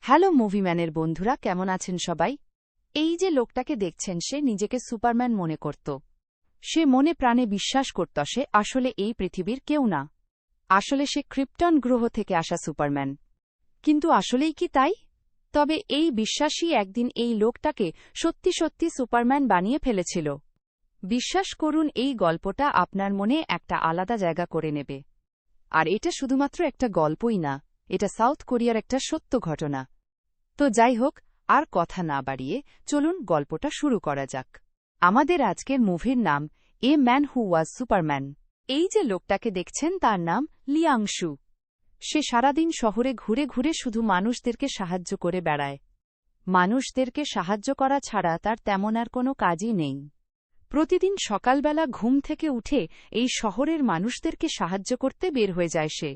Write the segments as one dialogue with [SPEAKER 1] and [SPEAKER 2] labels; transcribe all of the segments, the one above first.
[SPEAKER 1] Hello মুভিম্যানের বন্ধুরা, কেমন আছেন সবাই? এই যে লোকটাকে দেখছেন, সে নিজেকে সুপারম্যান মনে করত। সে মনে প্রাণে বিশ্বাস করত সে আসলে এই পৃথিবীর কেউ না। আসলে সে ক্রিপ্টন গ্রহ থেকে আসা সুপারম্যান। কিন্তু আসলেই কি তাই? তবে এই বিশ্বাসই একদিন এই লোকটাকে সত্যি সত্যি সুপারম্যান বানিয়ে ফেলেছিল। বিশ্বাস করুন, এই গল্পটা আপনার মনে একটা আলাদা জায়গা করে নেবে। আর এটা শুধুমাত্র একটা গল্পই না, এটা সাউথ কোরিয়ার একটা সত্য ঘটনা। তো যাই হোক, আর কথা না বাড়িয়ে চলুন গল্পটা শুরু করা যাক। আমাদের আজকের মুভির নাম a man who was Superman. এই যে লোকটাকে দেখছেন, তার নাম লিয়াংশু। সে সারাদিন শহরে ঘুরে ঘুরে শুধু মানুষদেরকে সাহায্য করে বেড়ায়। মানুষদেরকে সাহায্য করা ছাড়া তার তেমন আর কোনো কাজই নেই। প্রতিদিন সকালবেলা ঘুম থেকে উঠে এই শহরের মানুষদেরকে সাহায্য করতে বের হয়ে যায় সে।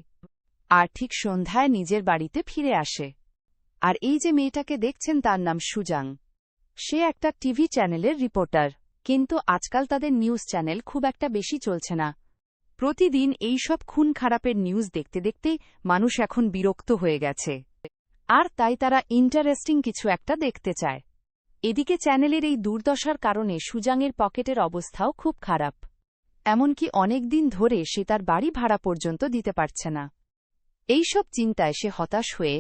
[SPEAKER 1] আর ঠিক সন্ধ্যায় নিজের বাড়িতে ফিরে আসে। আর এই যে মেয়েটাকে দেখছেন, তার নাম সুজাং। সে একটা টিভি চ্যানেলের রিপোর্টার, কিন্তু আজকাল তাদের নিউজ চ্যানেল খুব একটা বেশি চলছে না। প্রতিদিন এইসব খুন খারাপের নিউজ দেখতে দেখতে মানুষ এখন বিরক্ত হয়ে গেছে। আর তাই তারা ইন্টারেস্টিং কিছু একটা দেখতে চায়। এদিকে চ্যানেলের এই দুর্দশার কারণে সুজাংয়ের পকেটের অবস্থাও খুব খারাপ। এমনকি অনেক দিন ধরে সে তার বাড়ি ভাড়া পর্যন্ত দিতে পারছে না। এইসব চিন্তায় সে হতাশ হয়ে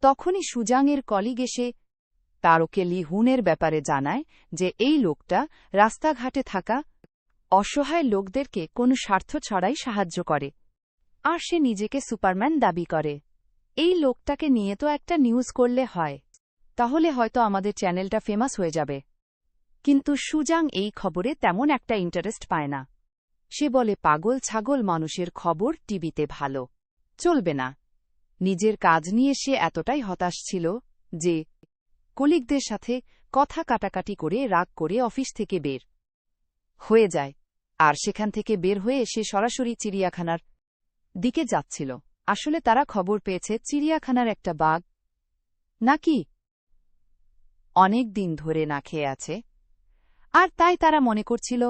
[SPEAKER 1] তখনই সুজাংয়ের কলিগ এসে তারকে লি হুনের ব্যাপারে জানায় যে এই লোকটা রাস্তাঘাটে থাকা অসহায় লোকদেরকে কোনো স্বার্থ ছাড়াই সাহায্য করে। আর সে নিজেকে সুপারম্যান দাবি করে। এই লোকটাকে নিয়ে তো একটা নিউজ করলে হয়, তাহলে হয়তো আমাদের চ্যানেলটা ফেমাস হয়ে যাবে। কিন্তু সুজাং এই খবরে তেমন একটা ইন্টারেস্ট পায় না। সে বলে, পাগল ছাগল মানুষের খবর টিভিতে ভালো চলবে না। নিজের কাজ নিয়ে সে এতটাই হতাশ ছিল যে কলিগদের সাথে কথা কাটাকাটি করে রাগ করে অফিস থেকে বের হয়ে যায়। আর সেখান থেকে বের হয়ে সে সরাসরি চিড়িয়াখানার দিকে যাচ্ছিল। আসলে তারা খবর পেয়েছে চিড়িয়াখানার একটা বাঘ নাকি অনেক দিন ধরে না খেয়ে আছে। আর তাই তারা মনে করছিল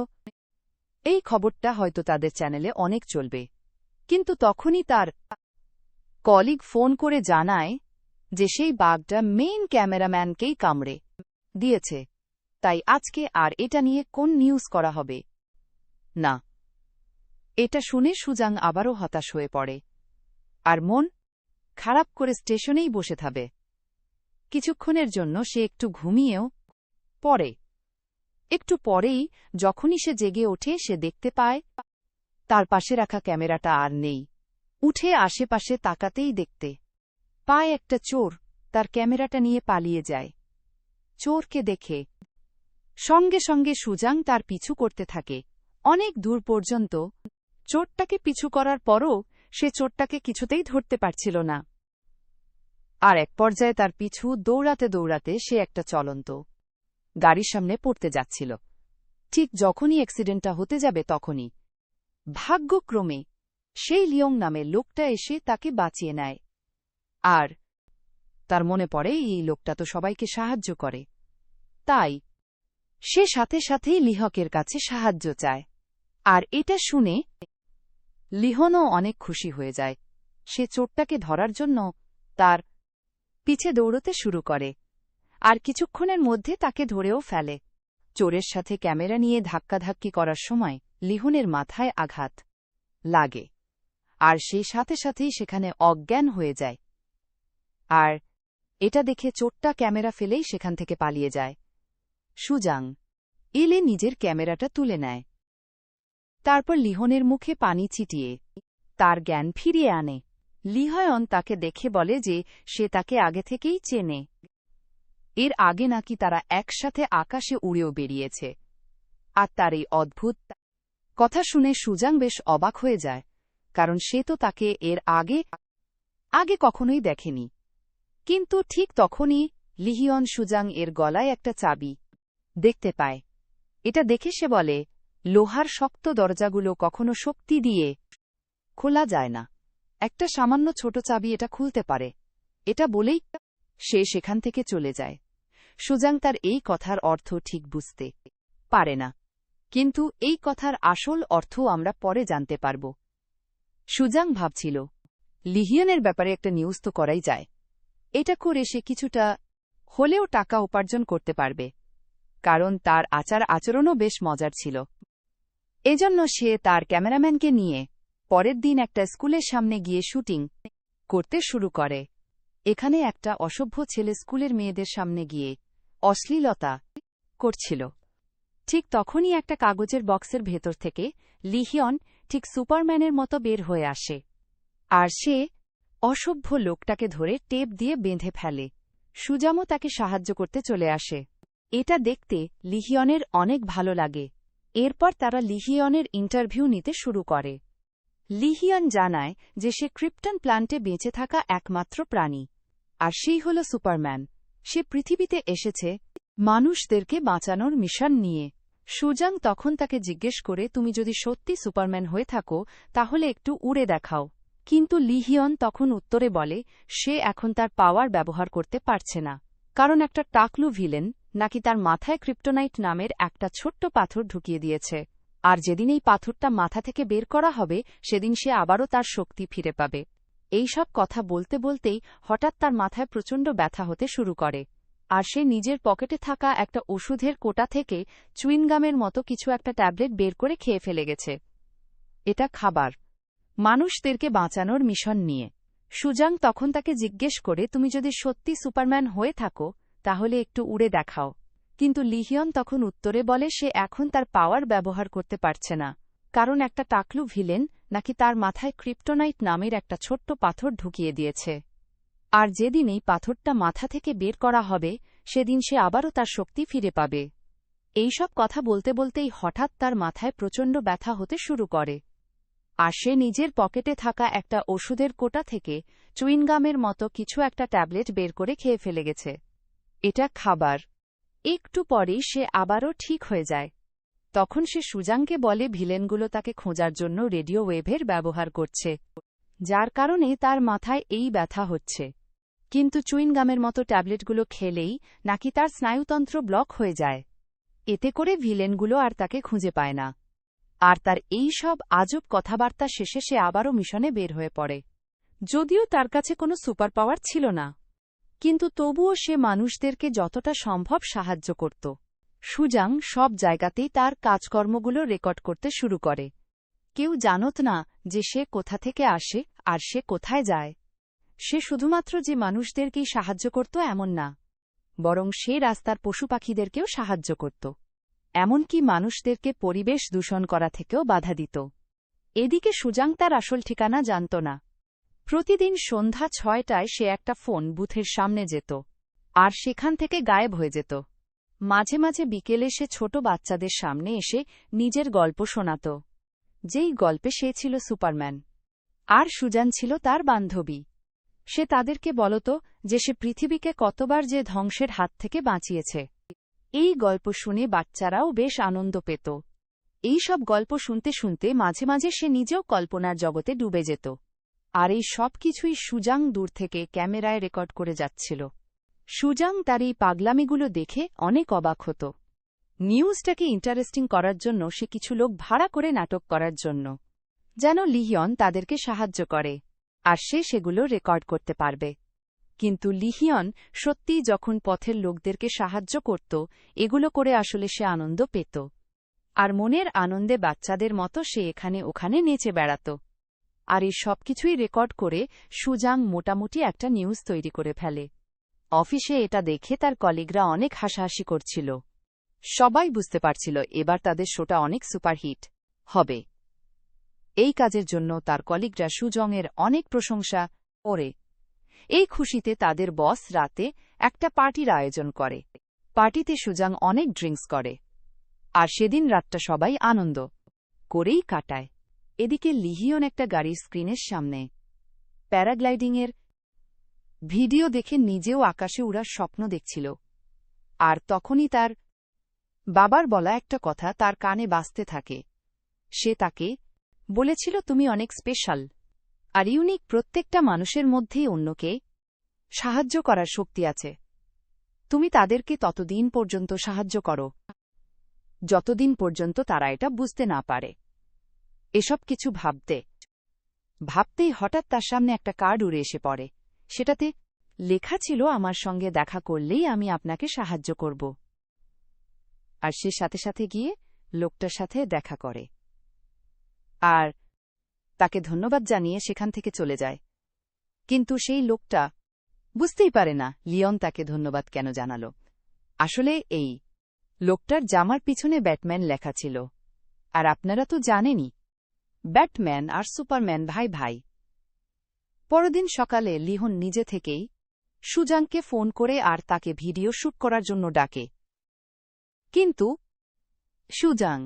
[SPEAKER 1] এই খবরটা হয়তো তাদের চ্যানেলে অনেক চলবে। কিন্তু তখনই তার কলিগ ফোন করে জানায় যে সেই বাঘটা মেইন ক্যামেরাম্যানকেই কামড়ে দিয়েছে। তাই আজকে আর এটা নিয়ে কোন নিউজ করা হবে না। এটা শুনে সুজাং আবারও হতাশ হয়ে পড়ে আর মন খারাপ করে স্টেশনেই বসে থাকে। কিছুক্ষণের জন্য সে একটু ঘুমিয়েও পড়ে। একটু পরেই যখনই সে জেগে ওঠে, সে দেখতে পায় তার পাশে রাখা ক্যামেরাটা আর নেই। উঠে আশেপাশে তাকাতেই দেখতে পায় একটা চোর তার ক্যামেরাটা নিয়ে পালিয়ে যায়। চোরকে দেখে সঙ্গে সঙ্গে সুজাং তার পিছু করতে থাকে অনেক দূর পর্যন্ত। চোরটাকে পিছু করার পরও সে চোরটাকে কিছুতেই ধরতে পারছিল না। আর এক পর্যায়ে তার পিছু দৌড়াতে দৌড়াতে সে একটা চলন্ত গাড়ির সামনে পড়তে যাচ্ছিল। ঠিক যখনই অ্যাক্সিডেন্টটা হতে যাবে, তখনই ভাগ্যক্রমে সেই লিয়ং নামের লোকটা এসে তাকে বাঁচিয়ে নেয়। আর তার মনে পড়ে এই লোকটা তো সবাইকে সাহায্য করে, তাই সে সাথে সাথেই লিহকের কাছে সাহায্য চায়। আর এটা শুনে লিহনও অনেক খুশি হয়ে যায়। সে চোরটাকে ধরার জন্য তার পিছে দৌড়তে শুরু করে আর কিছুক্ষণের মধ্যে তাকে ধরেও ফেলে। চোরের সাথে ক্যামেরা নিয়ে ধাক্কাধাক্কি করার সময় লিহনের মাথায় আঘাত লাগে আর সে সাথে সাথেই সেখানে অজ্ঞান হয়ে যায়। আর এটা দেখে চোরটা ক্যামেরা ফেলেই সেখান থেকে পালিয়ে যায়। সুজাং এলে নিজের ক্যামেরাটা তুলে নেয়। তারপর লিহনের মুখে পানি ছিটিয়ে তার জ্ঞান ফিরিয়ে আনে। লিহয়ন তাকে দেখে বলে যে সে তাকে আগে থেকেই চেনে। এর আগে নাকি তারা একসাথে আকাশে উড়েও বেরিয়েছে। আর তার এই অদ্ভুত কথা শুনে সুজাং বেশ অবাক হয়ে যায়, কারণ সে তো তাকে এর আগে কখনোই দেখেনি। কিন্তু ঠিক তখনই লিহিয়ন সুজাং এর গলায় একটা চাবি দেখতে পায়। এটা দেখে সে বলে, লোহার শক্ত দরজাগুলো কখনো শক্তি দিয়ে খোলা যায় না, একটা সামান্য ছোট চাবি এটা খুলতে পারে। এটা বলেই সে সেখান থেকে চলে যায়। সুজাং তার এই কথার অর্থ ঠিক বুঝতে পারে না, কিন্তু এই কথার আসল অর্থ আমরা পরে জানতে পারব। সুজাং ভাবছিল, লিহিয়নের ব্যাপারে একটা নিউজ তো করাই যায়। এটা করে সে কিছুটা হলেও টাকা উপার্জন করতে পারবে, কারণ তার আচার আচরণও বেশ মজার ছিল। এজন্য সে তার ক্যামেরাম্যানকে নিয়ে পরের দিন একটা স্কুলের সামনে গিয়ে শুটিং করতে শুরু করে। এখানে একটা অসভ্য ছেলে স্কুলের মেয়েদের সামনে গিয়ে অশ্লীলতা করছিল। ঠিক তখনই একটা কাগজের বক্সের ভেতর থেকে লিহিয়ন ঠিক সুপারম্যানের মতো বের হয়ে আসে, আর সে অসভ্য লোকটাকে ধরে টেপ দিয়ে বেঁধে ফেলে। সুজামও তাকে সাহায্য করতে চলে আসে। এটা দেখতে লিহিয়নের অনেক ভালো লাগে। এরপর তারা লিহিয়নের ইন্টারভিউ নিতে শুরু করে। লিহিয়ন জানায় যে সে ক্রিপ্টন প্ল্যান্টে বেঁচে থাকা একমাত্র প্রাণী, আর সেই হল সুপারম্যান। সে পৃথিবীতে এসেছে মানুষদেরকে বাঁচানোর মিশন নিয়ে। সুজাং তখন তাকে জিজ্ঞেস করে, তুমি যদি সত্যি সুপারম্যান হয়ে থাকো তাহলে একটু উড়ে দেখাও। কিন্তু লিহিয়ন তখন উত্তরে বলে সে এখন তার পাওয়ার ব্যবহার করতে পারছে না, কারণ একটা টাকলু ভিলেন নাকি তার মাথায় ক্রিপ্টোনাইট নামের একটা ছোট্ট পাথর ঢুকিয়ে দিয়েছে, আর যেদিন এই পাথরটা মাথা থেকে বের করা হবে সেদিন সে আবারও তার শক্তি ফিরে পাবে। এই সব কথা বলতে বলতেই হঠাৎ তার মাথায় প্রচণ্ড ব্যথা হতে শুরু করে, আর সে নিজের পকেটে থাকা একটা ওষুধের কোটা থেকে চুইনগামের মতো কিছু একটা ট্যাবলেট বের করে খেয়ে ফেলে গেছে। এটা খাবার মানুষদেরকে বাঁচানোর মিশন নিয়ে। সুজাং তখন তাকে জিজ্ঞেস করে, তুমি যদি সত্যি সুপারম্যান হয়ে থাকো তাহলে একটু উড়ে দেখাও। কিন্তু লিহিয়ন তখন উত্তরে বলে সে এখন তার পাওয়ার ব্যবহার করতে পারছে না, কারণ একটা টাকলু ভিলেন নাকি তার মাথায় ক্রিপ্টোনাইট নামের একটা ছোট্ট পাথর ঢুকিয়ে দিয়েছে, আর যেদিন এই পাথরটা মাথা থেকে বের করা হবে সেদিন সে আবারও তার শক্তি ফিরে পাবে। এইসব কথা বলতে বলতেই হঠাৎ তার মাথায় প্রচণ্ড ব্যথা হতে শুরু করে, আর সে নিজের পকেটে থাকা একটা ওষুধের কোটা থেকে চুইনগামের মতো কিছু একটা ট্যাবলেট বের করে খেয়ে ফেলে গেছে। এটা খাবার। একটু পরেই সে আবারও ঠিক হয়ে যায়। তখন সে সুজাংকে বলে ভিলেনগুলো তাকে খোঁজার জন্য রেডিও ওয়েভের ব্যবহার করছে, যার কারণে তার মাথায় এই ব্যথা হচ্ছে। কিন্তু চুইনগামের মতো ট্যাবলেটগুলো খেলেই নাকি তার স্নায়ুতন্ত্র ব্লক হয়ে যায়। এতে করে ভিলেনগুলো আর তাকে খুঁজে পায় না। আর তার এই সব আজব কথাবার্তা শেষে সে আবারও মিশনে বের হয়ে পড়ে। যদিও তার কাছে কোনো সুপার পাওয়ার ছিল না, কিন্তু তবুও সে মানুষদেরকে যতটা সম্ভব সাহায্য করত। সুজাং সব জায়গাতেই তার কাজকর্মগুলো রেকর্ড করতে শুরু করে। কেউ জানত না যে সে কোথা থেকে আসে আর সে কোথায় যায়। সে শুধুমাত্র যে মানুষদেরকেই সাহায্য করত এমন না, বরং সে রাস্তার পশুপাখিদেরকেও সাহায্য করত, এমনকি মানুষদেরকে পরিবেশ দূষণ করা থেকেও বাধা দিত। এদিকে সুজাং তার আসল ঠিকানা জানত না। প্রতিদিন সন্ধ্যা ৬টায় সে একটা ফোন বুথের সামনে যেত, আর সেখান থেকে গায়েব হয়ে যেত। মাঝে মাঝে বিকেলে সে ছোট বাচ্চাদের সামনে এসে নিজের গল্প শোনাত, যেই গল্পে সে ছিল সুপারম্যান, আর সুজান ছিল তার বান্ধবী। সে তাদেরকে বলত যে সে পৃথিবীকে কতবার যে ধ্বংসের হাত থেকে বাঁচিয়েছে। এই গল্প শুনে বাচ্চারাও বেশ আনন্দ পেত। এই সব গল্প শুনতে শুনতে মাঝে মাঝে সে নিজেও কল্পনার জগতে ডুবে যেত, আর এই সব কিছুই সুজাং দূর থেকে ক্যামেরায় রেকর্ড করে যাচ্ছিল। সুজাং তার এই পাগলামিগুলো দেখে অনেক অবাক হতো। নিউজটাকে ইন্টারেস্টিং করার জন্য সে কিছু লোক ভাড়া করে নাটক করার জন্য, যেন লিহিয়ন তাদেরকে সাহায্য করে, আর সে সেগুলো রেকর্ড করতে পারবে। কিন্তু লিহিয়ন সত্যিই যখন পথের লোকদেরকে সাহায্য করত, এগুলো করে আসলে সে আনন্দ পেত, আর মনের আনন্দে বাচ্চাদের মতো সে এখানে ওখানে নেচে বেড়াত। আর এই সবকিছুই রেকর্ড করে সুজাং মোটামুটি একটা নিউজ তৈরি করে ফেলে। অফিসে এটা দেখে তার কলিগরা অনেক হাসাহাসি করছিল। সবাই বুঝতে পারছিল এবার তাদের শোটা অনেক সুপারহিট হবে। এই কাজের জন্য তার কলিগরা সুজংয়ের অনেক প্রশংসা করে। এই খুশিতে তাদের বস রাতে একটা পার্টির আয়োজন করে। পার্টিতে সুজাং অনেক ড্রিঙ্কস করে, আর সেদিন রাতটা সবাই আনন্দ করেই কাটায়। এদিকে লিহিয়ন একটা গাড়ির স্ক্রিনের সামনে প্যারাগ্লাইডিংয়ের ভিডিও দেখে নিজেও আকাশে উড়ার স্বপ্ন দেখছিল। আর তখনই তার বাবার বলা একটা কথা তার কানে বাজতে থাকে। সে তাকে বলেছিল, তুমি অনেক স্পেশাল আর ইউনিক। প্রত্যেকটা মানুষের মধ্যেই অন্যকে সাহায্য করার শক্তি আছে। তুমি তাদেরকে ততদিন পর্যন্ত সাহায্য করো যতদিন পর্যন্ত তারা এটা বুঝতে না পারে। এসব কিছু ভাবতেই হঠাৎ তার সামনে একটা কার্ড উড়ে এসে পড়ে। সেটাতে লেখা ছিল আমার সঙ্গে দেখা করলেই আমি আপনাকে সাহায্য করব। আর সে সাথে সাথে গিয়ে লোকটার সাথে দেখা করে আর তাকে ধন্যবাদ জানিয়ে সেখান থেকে চলে যায়। কিন্তু সেই লোকটা বুঝতেই পারে না লিওন তাকে ধন্যবাদ কেন জানাল। আসলে এই লোকটার জামার পিছনে ব্যাটম্যান লেখা ছিল। আর আপনারা তো জানেনই, ব্যাটম্যান আর সুপারম্যান ভাই ভাই। পরদিন সকালে লিওন নিজে থেকেই সুজাংকে ফোন করে আর তাকে ভিডিও শ্যুট করার জন্য ডাকে। কিন্তু সুজাং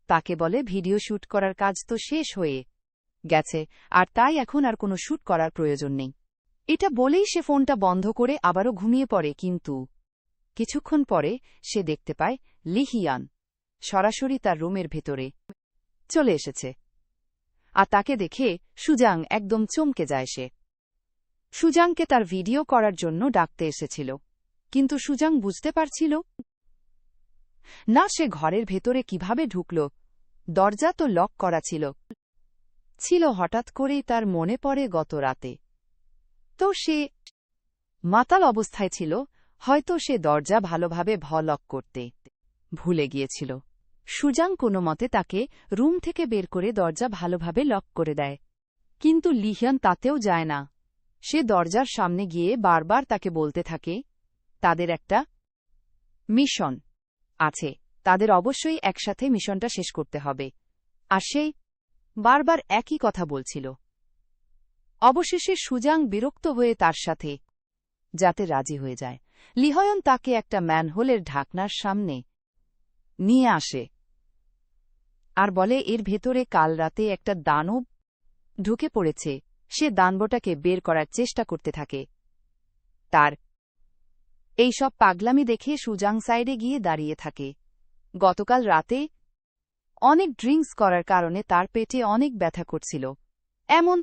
[SPEAKER 1] তাকে বলে ভিডিও শ্যুট করার কাজ তো শেষ হয়ে গেছে, আর তাই এখন আর কোনো শ্যুট করার প্রয়োজন নেই। এটা বলেই সে ফোনটা বন্ধ করে আবারও ঘুমিয়ে পড়ে। কিন্তু কিছুক্ষণ পরে সে দেখতে পায় লিহিয়ান সরাসরি তার রুমের ভেতরে চলে এসেছে। আর তাকে দেখে সুজাং একদম চমকে যায়। সে সুজাংকে তার ভিডিও করার জন্য ডাকতে এসেছিল, কিন্তু সুজাং বুঝতে পারছিল না সে ঘরের ভেতরে কিভাবে ঢুকল। দরজা তো লক করা ছিল। হঠাৎ করেই তার মনে পড়ে গত রাতে তো সে মাতাল অবস্থায় ছিল, হয়তো সে দরজা ভালোভাবে লক করতে ভুলে গিয়েছিল। সুজাং কোনো মতে তাকে রুম থেকে বের করে দরজা ভালোভাবে লক করে দেয়। কিন্তু লিহিয়ান তাতেও যায় না। সে দরজার সামনে গিয়ে বারবার তাকে বলতে থাকে তাদের একটা মিশন আছে, তাদের অবশ্যই একসাথে মিশনটা শেষ করতে হবে। আর সে বারবার একই কথা বলছিল। অবশেষে সুজাং বিরক্ত হয়ে তার সাথে যাতে রাজি হয়ে যায়। লিহয়ন তাকে একটা ম্যানহোলের ঢাকনার সামনে নিয়ে আসে আর বলে এর ভেতরে কাল রাতে একটা দানব ঢুকে পড়েছে। সে দানবটাকে বের করার চেষ্টা করতে থাকে। তার এই সব পাগলামি দেখে সুজাং সাইডে গিয়ে দাঁড়িয়ে থাকে। গতকাল রাতে অনেক ড্রিঙ্কস করার কারণে তার পেটে অনেক ব্যথা করছিল। এমন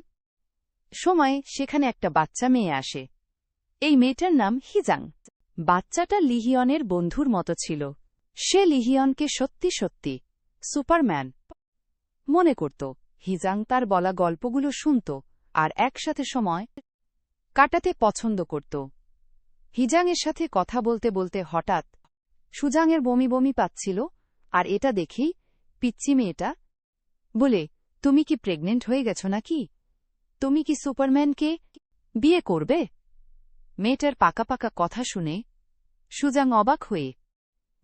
[SPEAKER 1] সময় সেখানে একটা বাচ্চা মেয়ে আসে। এই মেয়েটার নাম হিজাং। বাচ্চাটা লিহিয়নের বন্ধুর মতো ছিল। সে লিহিয়নকে সত্যি সত্যি সুপারম্যান মনে করত। হিজাং তার বলা গল্পগুলো শুনত আর একসাথে সময় কাটাতে পছন্দ করত। হিজাংয়ের সাথে কথা বলতে বলতে হঠাৎ সুজাংয়ের বমি বমি পাচ্ছিল। আর এটা দেখেই পিচ্চি মেয়েটা বলে, তুমি কি প্রেগনেন্ট হয়ে গেছ নাকি? তুমি কি সুপারম্যানকে বিয়ে করবে? মেয়েটার পাকা পাকা কথা শুনে সুজাং অবাক হয়ে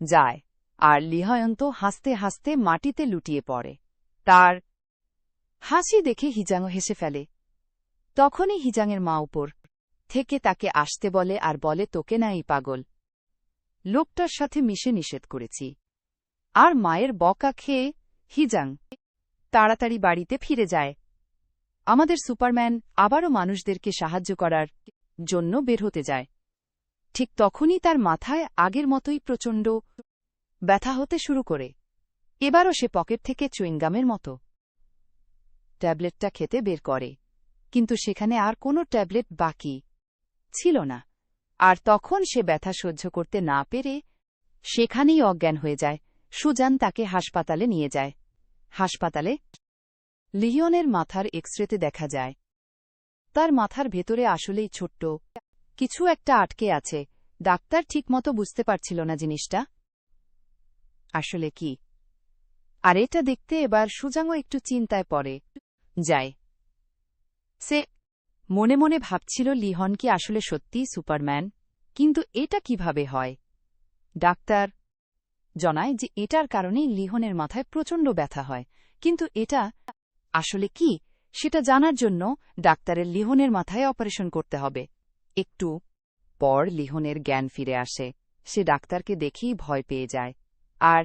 [SPEAKER 1] যায় আর লিহয়ন তো হাসতে হাসতে মাটিতে লুটিয়ে পড়ে। তার হাসি দেখে হিজাংও হেসে ফেলে। তখনই হিজাংয়ের মা উপর থেকে তাকে আসতে বলে আর বলে, তোকে না এই পাগল লোকটার সাথে মিশে নিষেধ করেছি। আর মায়ের বকা খেয়ে হিজাং তাড়াতাড়ি বাড়িতে ফিরে যায়। আমাদের সুপারম্যান আবারও মানুষদেরকে সাহায্য করার জন্য বের হতে যায়। ঠিক তখনই তার মাথায় আগের মতোই প্রচণ্ড ব্যথা হতে শুরু করে। এবারও সে পকেট থেকে চুইংগামের মতো ট্যাবলেটটা খেতে বের করে, কিন্তু সেখানে আর কোনো ট্যাবলেট বাকি ছিল না। আর তখন সে ব্যথা সহ্য করতে না পেরে সেখানেই অজ্ঞান হয়ে যায়। সুজান তাকে হাসপাতালে নিয়ে যায়। হাসপাতালে লিওনের মাথার এক্সরেতে দেখা যায় তার মাথার ভেতরে আসলেই ছোট্ট কিছু একটা আটকে আছে। ডাক্তার ঠিকমতো বুঝতে পারছিল না জিনিসটা আসলে কি। আর এটা দেখতে এবার সুজাংও একটু চিন্তায় পড়ে যায়। সে মনে মনে ভাবছিল লিহন কি আসলে সত্যিই সুপারম্যান, কিন্তু এটা কিভাবে হয়। ডাক্তার জানায় যে এটার কারণেই লিহনের মাথায় প্রচণ্ড ব্যথা হয়, কিন্তু এটা আসলে কি সেটা জানার জন্য ডাক্তারের লিহনের মাথায় অপারেশন করতে হবে। একটু পর লিহনের জ্ঞান ফিরে আসে। সে ডাক্তারকে দেখেই ভয় পেয়ে যায় আর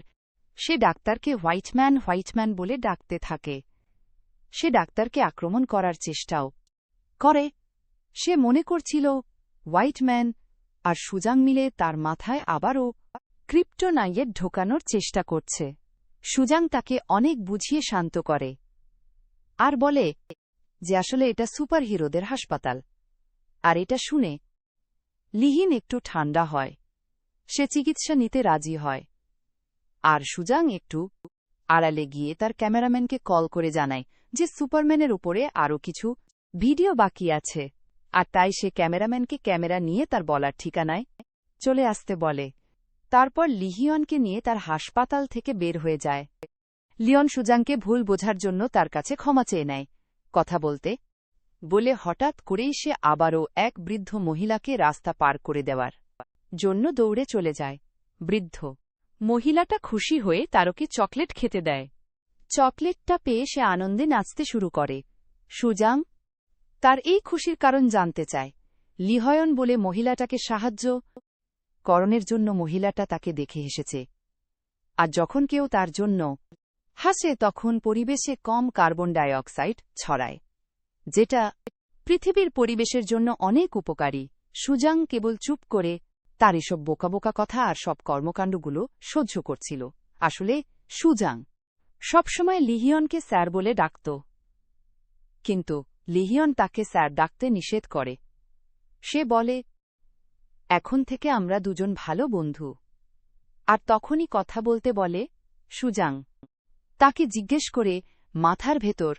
[SPEAKER 1] সে ডাক্তারকে হোয়াইটম্যান বলে ডাকতে থাকে। সে ডাক্তারকে আক্রমণ করার চেষ্টাও করে। সে মনে করছিল হোয়াইটম্যান আর সুজাং মিলে তার মাথায় আবারও ক্রিপ্টোনাইট ঢোকানোর চেষ্টা করছে। সুজাং তাকে অনেক বুঝিয়ে শান্ত করে আর বলে যে আসলে এটা সুপারহিরোদের হাসপাতাল। আর এটা শুনে লিহিন একটু ঠান্ডা হয়। সে চিকিৎসা নিতে রাজি হয় আর সুজাং একটু আড়ালে গিয়ে তার ক্যামেরাম্যানকে কল করে জানায় যে সুপারম্যানের উপরে আরও কিছু ভিডিও বাকি আছে। আর তাই সে ক্যামেরাম্যানকে ক্যামেরা নিয়ে তার বলার ঠিকানায় চলে আসতে বলে। তারপর লিহিয়নকে নিয়ে তার হাসপাতাল থেকে বের হয়ে যায়। লিওন সুজাংকে ভুল বোঝার জন্য তার কাছে ক্ষমা চেয়ে নেয়। কথা বলতে বলে হঠাৎ করেই সে আবারও এক বৃদ্ধ মহিলাকে রাস্তা পার করে দেওয়ার জন্য দৌড়ে চলে যায়। বৃদ্ধ মহিলাটা খুশি হয়ে তারকে চকলেট খেতে দেয়। চকলেটটা পেয়ে সে আনন্দে নাচতে শুরু করে। সুজাং তার এই খুশির কারণ জানতে চায়। লিহয়ন বলে মহিলাটাকে সাহায্য করণের জন্য মহিলাটা তাকে দেখে হেসেছে। আর যখন কেউ তার জন্য হাসে তখন পরিবেশে কম কার্বন ডাই অক্সাইড ছড়ায়, যেটা পৃথিবীর পরিবেশের জন্য অনেক উপকারী। সুজাং কেবল চুপ করে তার এসব বোকা বোকা কথা আর সব কর্মকাণ্ডগুলো সহ্য করছিল। আসলে সুজাং সবসময় লিহিয়নকে স্যার বলে ডাকত, কিন্তু লিহিয়ন তাকে স্যার ডাকতে নিষেধ করে। সে বলে, এখন থেকে আমরা দুজন ভালো বন্ধু। আর তখনই কথা বলতে বলে সুজাং তাকে জিজ্ঞেস করে, মাথার ভেতর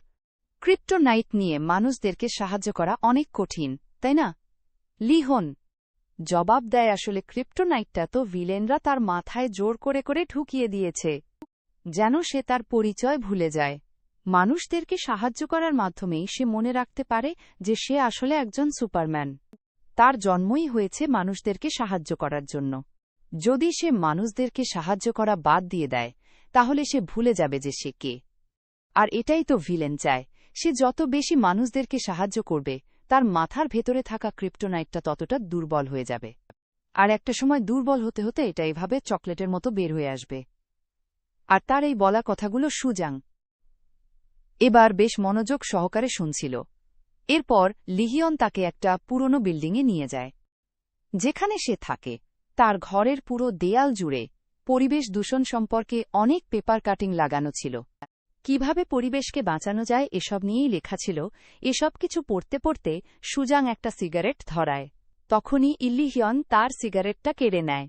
[SPEAKER 1] ক্রিপ্টোনাইট নিয়ে মানুষদেরকে সাহায্য করা অনেক কঠিন, তাই না? লিহন জবাব দেয়, আসলে ক্রিপ্টোনাইটটা তো ভিলেনরা তার মাথায় জোর করে করে ঢুকিয়ে দিয়েছে, যেন সে তার পরিচয় ভুলে যায়। মানুষদেরকে সাহায্য করার মাধ্যমেই সে মনে রাখতে পারে যে সে আসলে একজন সুপারম্যান। তার জন্মই হয়েছে মানুষদেরকে সাহায্য করার জন্য। যদি সে মানুষদেরকে সাহায্য করা বাদ দিয়ে দেয়, তাহলে সে ভুলে যাবে যে সে কে। আর এটাই তো ভিলেন চায়। সে যত বেশি মানুষদেরকে সাহায্য করবে, তার মাথার ভেতরে থাকা ক্রিপ্টোনাইটটা ততটা দুর্বল হয়ে যাবে। আর একটা সময় দুর্বল হতে হতে এটা এভাবে চকলেটের মতো বের হয়ে আসবে। আর তার এই বলা কথাগুলো সুজাং এবার বেশ মনোযোগ সহকারে শুনছিল। এরপর লিহিয়ন তাকে একটা পুরনো বিল্ডিংয়ে নিয়ে যায়, যেখানে সে থাকে। তার ঘরের পুরো দেয়াল জুড়ে পরিবেশ দূষণ সম্পর্কে অনেক পেপার কাটিং লাগানো ছিল। কিভাবে পরিবেশকে বাঁচানো যায় এসব নিয়েই লেখা ছিল। এসব কিছু পড়তে পড়তে সুজাং একটা সিগারেট ধরায়। তখনই লিহিয়ন তার সিগারেটটা কেড়ে নেয়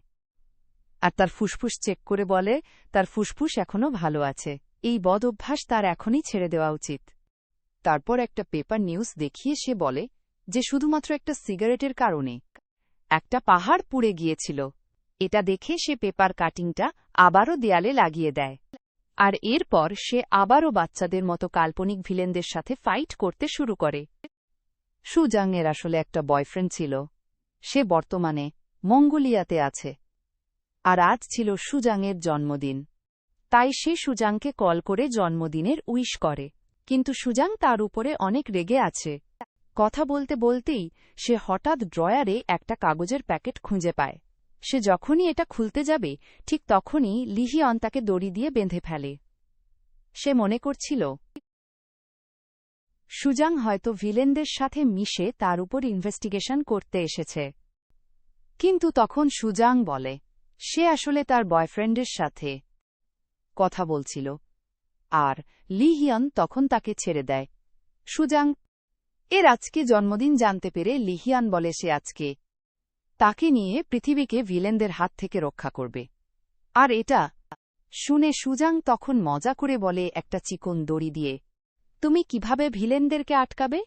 [SPEAKER 1] আর তার ফুসফুস চেক করে বলে তার ফুসফুস এখনও ভালো আছে। এই বদ অভ্যাস তার এখনই ছেড়ে দেওয়া উচিত। তারপর একটা পেপার নিউজ দেখিয়ে সে বলে যে শুধুমাত্র একটা সিগারেটের কারণে একটা পাহাড় পুড়ে গিয়েছিল। এটা দেখে সে পেপার কাটিংটা আবারও দেয়ালে লাগিয়ে দেয়। আর এরপর সে আবারও বাচ্চাদের মতো কাল্পনিক ভিলেনদের সাথে ফাইট করতে শুরু করে। সুজাংয়ের আসলে একটা বয়ফ্রেন্ড ছিল। সে বর্তমানে মঙ্গোলিয়াতে আছে। আর আজ ছিল সুজাংয়ের জন্মদিন। তাই সে সুজাংকে কল করে জন্মদিনের উইশ করে। কিন্তু সুজাং তার উপরে অনেক রেগে আছে। কথা বলতে বলতেই সে হঠাৎ ড্রয়ারে একটা কাগজের প্যাকেট খুঁজে পায়। সে যখনই এটা খুলতে যাবে, ঠিক তখনই লিহিয়ন তাকে দড়ি দিয়ে বেঁধে ফেলে। সে মনে করছিল সুজাং হয়তো ভিলেনদের সাথে মিশে তার উপর ইনভেস্টিগেশন করতে এসেছে। কিন্তু তখন সুজাং বলে সে আসলে তার বয়ফ্রেন্ডের সাথে কথা বলছিল। আর লিহিয়ন তখন তাকে ছেড়ে দেয়। সুজাং এর আজকে জন্মদিন জানতে পেরে লিহিয়ন বলে সে আজকে তাকে নিয়ে পৃথিবীকে ভিলেনদের হাত থেকে রক্ষা করবে। আর এটা শুনে সুজাং তখন মজা করে বলে, একটা চিকন দড়ি দিয়ে তুমি কিভাবে ভিলেনদেরকে আটকাবে?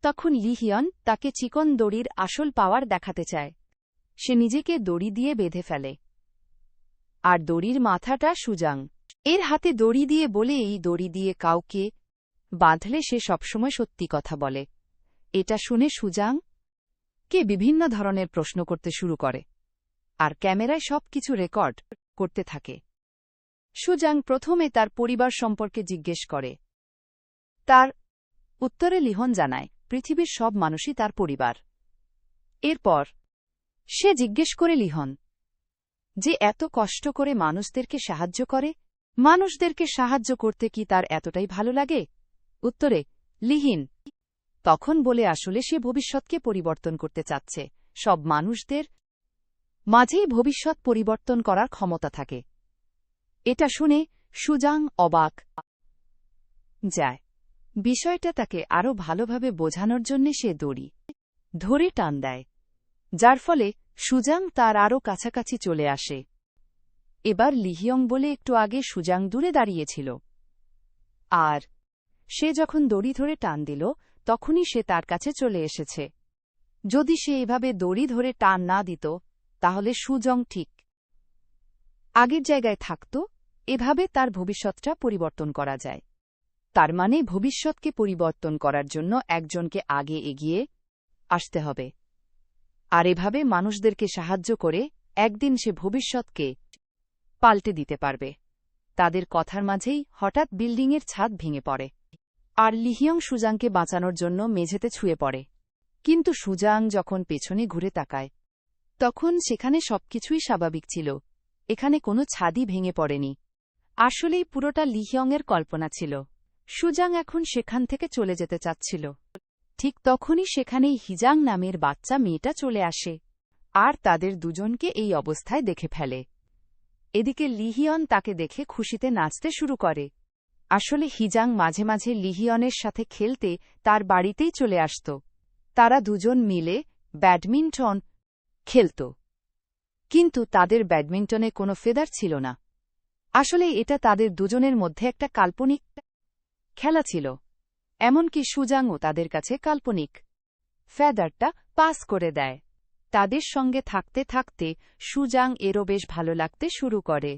[SPEAKER 1] তখন লিহিয়ন তাকে চিকন দড়ির আসল পাওয়ার দেখাতে চায়। সে নিজেকে দড়ি দিয়ে বেঁধে ফেলে। আর দড়ির মাথাটা সুজাং এর হাতে দড়ি দিয়ে বলে, এই দড়ি দিয়ে কাউকে বাঁধলে সে সবসময় সত্যি কথা বলে। এটা শুনে সুজাং কে বিভিন্ন ধরনের প্রশ্ন করতে শুরু করে। আর ক্যামেরায় সবকিছু রেকর্ড করতে থাকে। সুজাং প্রথমে তার পরিবার সম্পর্কে জিজ্ঞেস করে। তার উত্তরে লিহন জানায় পৃথিবীর সব মানুষই তার পরিবার। এরপর সে জিজ্ঞেস করে লিহন যে এত কষ্ট করে মানুষদেরকে সাহায্য করে, মানুষদেরকে সাহায্য করতে কি তার এতটাই ভালো লাগে? উত্তরে লিহিন তখন বলে আসলে সে ভবিষ্যৎকে পরিবর্তন করতে চাচ্ছে। সব মানুষদের মাঝেই ভবিষ্যৎ পরিবর্তন করার ক্ষমতা থাকে। এটা শুনে সুজাং অবাক যায়। বিষয়টা তাকে আরও ভালোভাবে বোঝানোর জন্য সে দড়ি ধরে টান দেয়, যার ফলে সুজাং তার আরও কাছাকাছি চলে আসে। এবার লিহিয়ং বলে একটু আগে সুজাং দূরে দাঁড়িয়েছিল। আর সে যখন দড়ি ধরে টান দিল, তখনই সে তার কাছে চলে এসেছে। যদি সে এভাবে দড়ি ধরে টান না দিত তাহলে সুজং ঠিক আগের জায়গায় থাকত। এভাবে তার ভবিষ্যৎটা পরিবর্তন করা যায়। তার মানে ভবিষ্যৎকে পরিবর্তন করার জন্য একজনকে আগে এগিয়ে আসতে হবে, আর এভাবে মানুষদেরকে সাহায্য করে একদিন সে ভবিষ্যৎকে পাল্টে দিতে পারবে। তাদের কথার মাঝেই হঠাৎ বিল্ডিংয়ের ছাদ ভেঙে পড়ে, আর লিহিয়ং সুজাংকে বাঁচানোর জন্য মেঝেতে ছুঁয়ে পড়ে। কিন্তু সুজাং যখন পেছনে ঘুরে তাকায় তখন সেখানে সবকিছুই স্বাভাবিক ছিল। এখানে কোনো ছাদই ভেঙে পড়েনি। আসলেই পুরোটা লিহিয়ংয়ের কল্পনা ছিল। সুজাং এখন সেখান থেকে চলে যেতে চাচ্ছিল। ঠিক তখনই সেখানেই হিজাং নামের বাচ্চা মেয়েটা চলে আসে, আর তাদের দুজনকে এই অবস্থায় দেখে ফেলে। এদিকে লিহিয়ন তাকে দেখে খুশিতে নাচতে শুরু করে। আসলে হিজাং মাঝে মাঝে লিহিয়নের সাথে খেলতে তার বাড়িতেই চলে আসত। তারা দুজন মিলে ব্যাডমিন্টন খেলত, কিন্তু তাদের ব্যাডমিন্টনে কোনো ফেদার ছিল না। আসলে এটা তাদের দুজনের মধ্যে একটা কাল্পনিক খেলা ছিল। এমনকি সুজাংও তাদের কাছে কাল্পনিক ফেদারটা পাস করে দেয়। তাদের সঙ্গে থাকতে থাকতে সুজাং এরও বেশ ভালো লাগতে শুরু করে।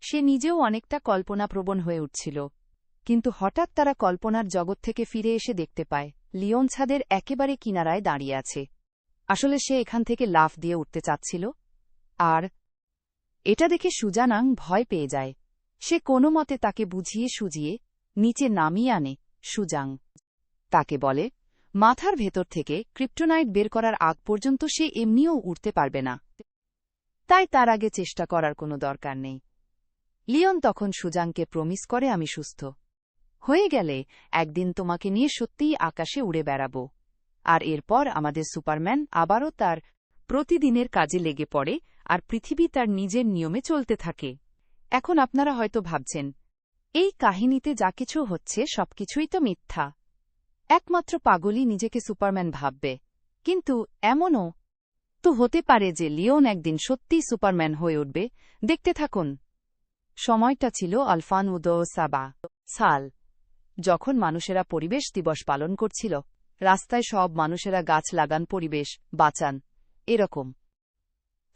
[SPEAKER 1] সে নিজেও অনেকটা কল্পনাপ্রবণ হয়ে উঠছিল। কিন্তু হঠাৎ তারা কল্পনার জগৎ থেকে ফিরে এসে দেখতে পায় লিওন ছাদের একেবারে কিনারায় দাঁড়িয়ে আছে। আসলে সে এখান থেকে লাফ দিয়ে উঠতে চাচ্ছিল, আর এটা দেখে সুজানাং ভয় পেয়ে যায়। সে কোনো মতে তাকে বুঝিয়ে সুজিয়ে নিচে নামিয়ে আনে। সুজাং তাকে বলে মাথার ভেতর থেকে ক্রিপ্টোনাইট বের করার আগ পর্যন্ত সে এমনিও উঠতে পারবে না, তাই তার আগে চেষ্টা করার কোনো দরকার নেই। লিওন তখন সুজাংকে প্রমিস করে, আমি সুস্থ হয়ে গেলে একদিন তোমাকে নিয়ে সত্যিই আকাশে উড়ে বেড়াব। আর এরপর আমাদের সুপারম্যান আবারও তার প্রতিদিনের কাজে লেগে পড়ে, আর পৃথিবী তার নিজের নিয়মে চলতে থাকে। এখন আপনারা হয়তো ভাবছেন, এই কাহিনীতে যা কিছু হচ্ছে সবকিছুই তো মিথ্যা। একমাত্র পাগলই নিজেকে সুপারম্যান ভাববে। কিন্তু এমনও তো হতে পারে যে লিওন একদিন সত্যিই সুপারম্যান হয়ে উঠবে। দেখতে থাকুন। সময়টা ছিল আলফান-উদ-সাবা সাল, যখন মানুষেরা পরিবেশ দিবস পালন করছিল। রাস্তায় সব মানুষেরা গাছ লাগান, পরিবেশ বাঁচান এরকম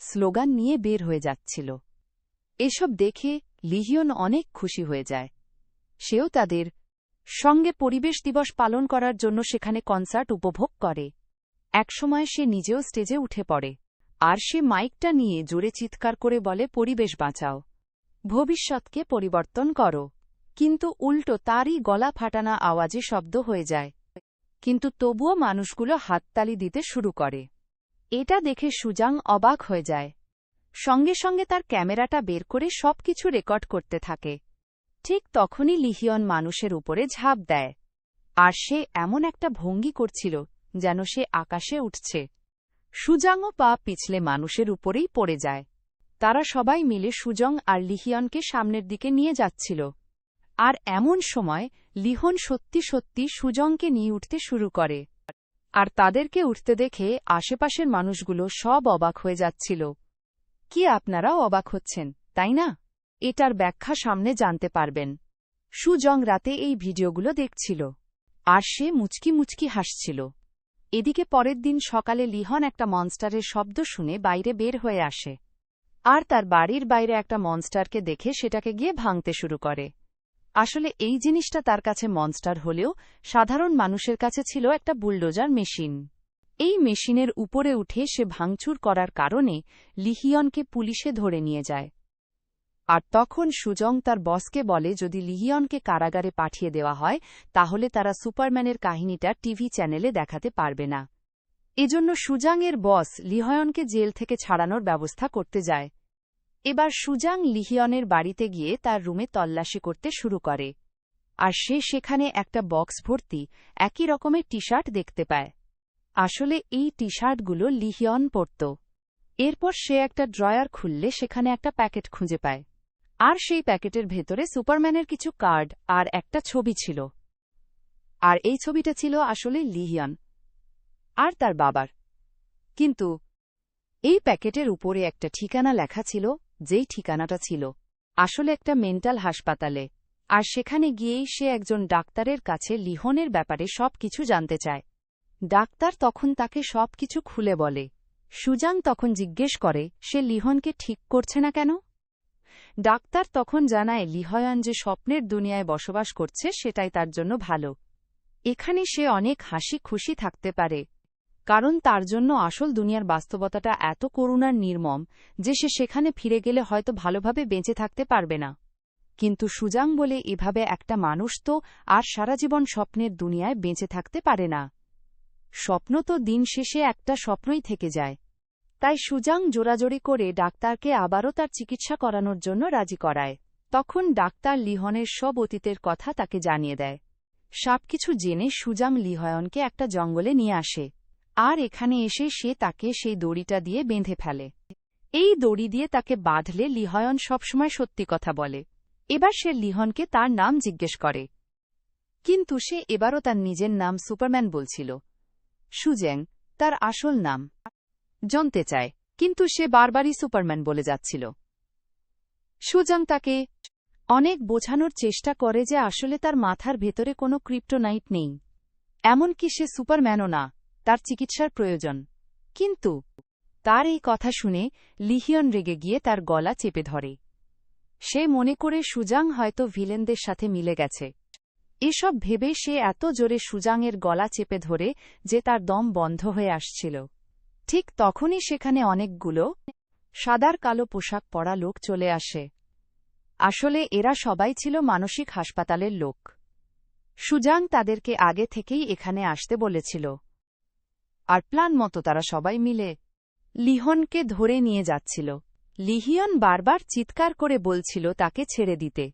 [SPEAKER 1] স্লোগান নিয়ে বের হয়ে যাচ্ছিল। এসব দেখে লিহিয়ন অনেক খুশি হয়ে যায়। সেও তাদের সঙ্গে পরিবেশ দিবস পালন করার জন্য সেখানে কনসার্ট উপভোগ করে। একসময় সে নিজেও স্টেজে উঠে পড়ে, আর সে মাইকটা নিয়ে জোরে চিৎকার করে বলে, পরিবেশ বাঁচাও, ভবিষ্যৎকে পরিবর্তন করো। কিন্তু উল্টো তারই গলা ফাটানো আওয়াজে শব্দ হয়ে যায়। কিন্তু তবুও মানুষগুলো হাততালি দিতে শুরু করে। এটা দেখে সুজাং অবাক হয়ে যায়। সঙ্গে সঙ্গে তার ক্যামেরাটা বের করে সবকিছু রেকর্ড করতে থাকে। ঠিক তখনই লিহিয়ন মানুষের উপরে ঝাঁপ দেয়, আর সে এমন একটা ভঙ্গি করছিল যেন সে আকাশে উঠছে। সুজাংও পা পিছলে মানুষের উপরেই পড়ে যায়। তারা সবাই মিলে সুজং আর লিহিয়নকে সামনের দিকে নিয়ে যাচ্ছিল। আর এমন সময় লিহন সত্যি সত্যি সুজংকে নিয়ে উঠতে শুরু করে, আর তাদেরকে উঠতে দেখে আশেপাশের মানুষগুলো সব অবাক হয়ে যাচ্ছিল। কি আপনারাও অবাক হচ্ছেন, তাই না? এটার ব্যাখ্যা সামনে জানতে পারবেন। সুজং রাতে এই ভিডিওগুলো দেখছিল, আর সে মুচকি মুচকি হাসছিল। এদিকে পরের দিন সকালে লিহন একটা মনস্টারের শব্দ শুনে বাইরে বের হয়ে আসে, আর তার বাড়ির বাইরে একটা মনস্টারকে দেখে সেটাকে গিয়ে ভাঙতে শুরু করে। আসলে এই জিনিসটা তার কাছে মনস্টার হলেও সাধারণ মানুষের কাছে ছিল একটা বুলডোজার মেশিন। এই মেশিনের উপরে উঠে সে ভাঙচুর করার কারণে লিহিয়নকে পুলিশে ধরে নিয়ে যায়। আর তখন সুজং তার বসকে বলে যদি লিহিয়নকে কারাগারে পাঠিয়ে দেওয়া হয় তাহলে তারা সুপারম্যানের কাহিনীটা টিভি চ্যানেলে দেখাতে পারবে না। এজন্য সুজাংয়ের বস লিহিয়নকে জেল থেকে ছাড়ানোর ব্যবস্থা করতে যায়। এবার সুজাং লিহিয়নের বাড়িতে গিয়ে তার রুমে তল্লাশি করতে শুরু করে, আর সে সেখানে একটা বক্স ভর্তি একই রকমের টি শার্ট দেখতে পায়। আসলে এই টি শার্টগুলো লিহিয়ন পরত। এরপর সে একটা ড্রয়ার খুললে সেখানে একটা প্যাকেট খুঁজে পায়, আর সেই প্যাকেটের ভেতরে সুপারম্যানের কিছু কার্ড আর একটা ছবি ছিল। আর এই ছবিটা ছিল আসলে লিহিয়ন আর তার বাবার। কিন্তু এই প্যাকেটের উপরে একটা ঠিকানা লেখা ছিল, যেই ঠিকানাটা ছিল আসলে একটা মেন্টাল হাসপাতালে। আর সেখানে গিয়েই সে একজন ডাক্তারের কাছে লিহনের ব্যাপারে সব কিছু জানতে চায়। ডাক্তার তখন তাকে সবকিছু খুলে বলে। সুজাং তখন জিজ্ঞেস করে সে লিহনকে ঠিক করছে না কেন। ডাক্তার তখন জানায় লিহয়ান যে স্বপ্নের দুনিয়ায় বসবাস করছে সেটাই তার জন্য ভালো। এখানে সে অনেক হাসি খুশি থাকতে পারে, কারণ তার জন্য আসল দুনিয়ার বাস্তবতাটা এত করুণার নির্মম যে সে সেখানে ফিরে গেলে হয়তো ভালোভাবে বেঁচে থাকতে পারবে না। কিন্তু সুজাং বলে এভাবে একটা মানুষ তো আর সারা জীবন স্বপ্নের দুনিয়ায় বেঁচে থাকতে পারে না। স্বপ্ন তো দিন শেষে একটা স্বপ্নই থেকে যায়। তাই সুজাং জোরাজোরি করে ডাক্তারকে আবারও তার চিকিৎসা করানোর জন্য রাজি করায়। তখন ডাক্তার লিহনের সব অতীতের কথা তাকে জানিয়ে দেয়। সবকিছু জেনে সুজাং লিহয়নকে একটা জঙ্গলে নিয়ে আসে, আর এখানে এসে সে তাকে সেই দড়িটা দিয়ে বেঁধে ফেলে। এই দড়ি দিয়ে তাকে বাঁধলে লিহয়ন সবসময় সত্যি কথা বলে। এবার সে লিহনকে তার নাম জিজ্ঞেস করে, কিন্তু সে এবারও তার নিজের নাম সুপারম্যান বলছিল। সুজেং তার আসল নাম জানতে চায়, কিন্তু সে বারবারই সুপারম্যান বলে যাচ্ছিল। সুজাং তাকে অনেক বোঝানোর চেষ্টা করে যে আসলে তার মাথার ভেতরে কোনো ক্রিপ্টোনাইট নেই, এমনকি সে সুপারম্যানও না, তার চিকিৎসার প্রয়োজন। কিন্তু তার এই কথা শুনে লিহিয়ন রেগে গিয়ে তার গলা চেপে ধরে। সে মনে করে সুজাং হয়তো ভিলেনদের সাথে মিলে গেছে। এসব ভেবে সে এত জোরে সুজাংয়ের গলা চেপে ধরে যে তার দম বন্ধ হয়ে আসছিল। ঠিক তখনই সেখানে অনেকগুলো সাদার কালো পোশাক পরা লোক চলে আসে। আসলে এরা সবাই ছিল মানসিক হাসপাতালের লোক। সুজাং তাদেরকে আগে থেকেই এখানে আসতে বলেছিল, আর প্ল্যান মতো তারা সবাই মিলে লিহনকে ধরে নিয়ে যাচ্ছিল। লিহিয়ন বারবার চিৎকার করে বলছিল তাকে ছেড়ে দিতে।